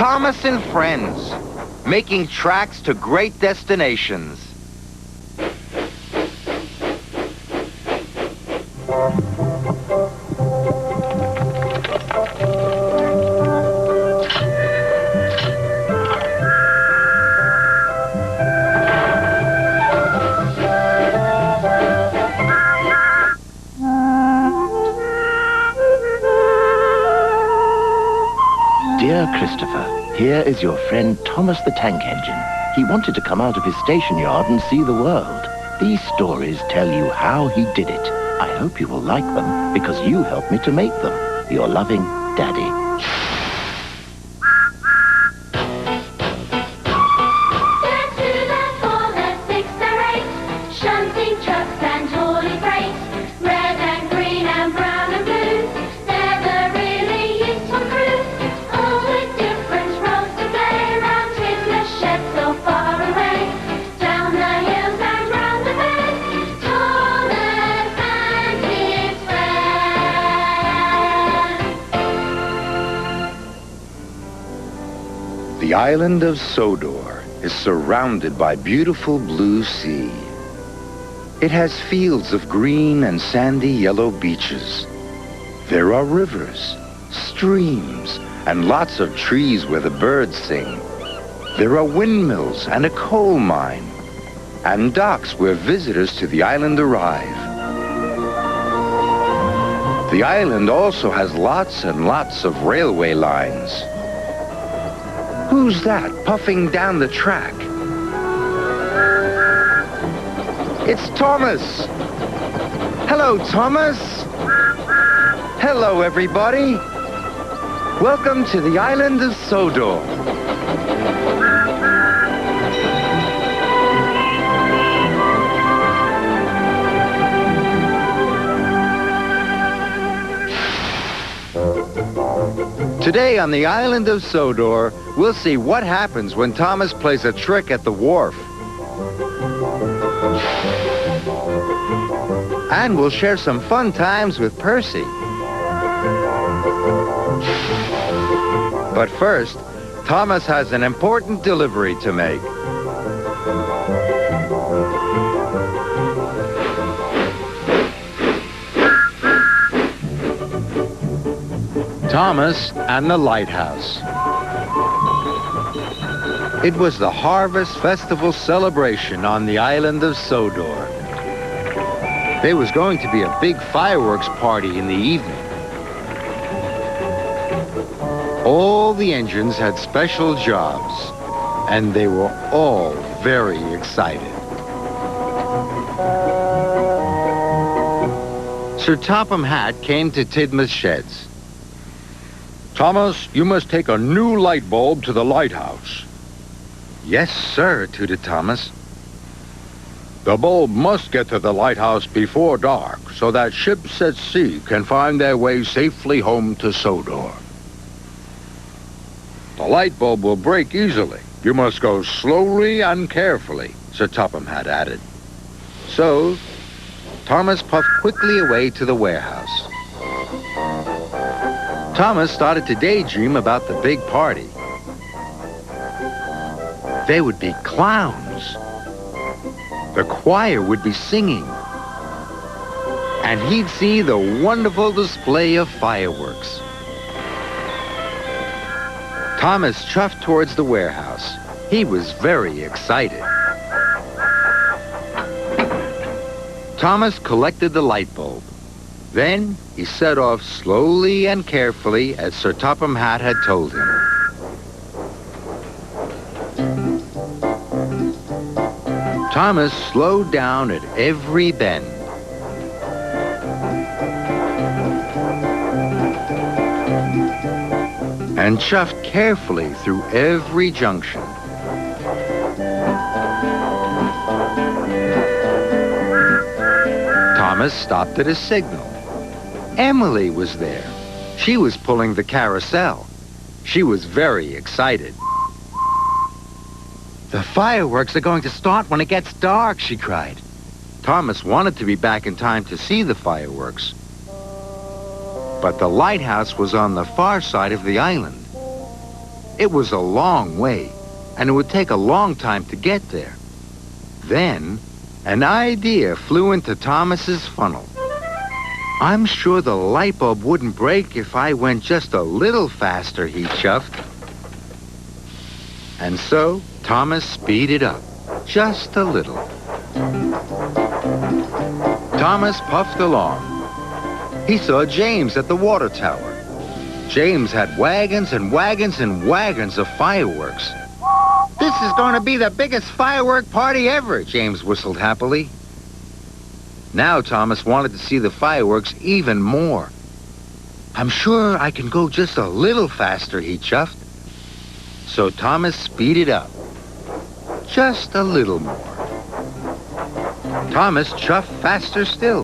Thomas and friends, making tracks to great destinations. Dear Christopher, here is your friend Thomas the Tank Engine. He wanted to come out of his station yard and see the world. These stories tell you how he did it. I hope you will like them because you helped me to make them. Your loving Daddy. The island of Sodor is surrounded by beautiful blue sea. It has fields of green and sandy yellow beaches. There are rivers, streams, and lots of trees where the birds sing. There are windmills and a coal mine, and docks where visitors to the island arrive. The island also has lots and lots of railway lines. Who's that puffing down the track? It's Thomas. Hello, Thomas. Hello, everybody. Welcome to the island of Sodor. Today on the island of Sodor, we'll see what happens when Thomas plays a trick at the wharf. And we'll share some fun times with Percy. But first, Thomas has an important delivery to make. Thomas and the Lighthouse. It was the Harvest Festival celebration on the island of Sodor. There was going to be a big fireworks party in the evening. All the engines had special jobs, and they were all very excited. Sir Topham Hatt came to Tidmouth Sheds. Thomas, you must take a new light bulb to the lighthouse. Yes, sir, tooted Thomas. The bulb must get to the lighthouse before dark so that ships at sea can find their way safely home to Sodor. The light bulb will break easily. You must go slowly and carefully, Sir Topham Hatt added. So, Thomas puffed quickly away to the warehouse. Thomas started to daydream about the big party. There would be clowns. The choir would be singing. And he'd see the wonderful display of fireworks. Thomas chuffed towards the warehouse. He was very excited. Thomas collected the light bulb. Then he set off slowly and carefully as Sir Topham Hatt had told him. Thomas slowed down at every bend. And chuffed carefully through every junction. Thomas stopped at a signal. Emily was there. She was pulling the carousel. She was very excited. The fireworks are going to start when it gets dark, she cried. Thomas wanted to be back in time to see the fireworks. But the lighthouse was on the far side of the island. It was a long way, and it would take a long time to get there. Then, an idea flew into Thomas's funnel. I'm sure the light bulb wouldn't break if I went just a little faster, he chuffed. And so, Thomas speeded up, just a little. Thomas puffed along. He saw James at the water tower. James had wagons and wagons and wagons of fireworks. This is going to be the biggest firework party ever, James whistled happily. Now Thomas wanted to see the fireworks even more. I'm sure I can go just a little faster, he chuffed. So Thomas speeded up. Just a little more. Thomas chuffed faster still.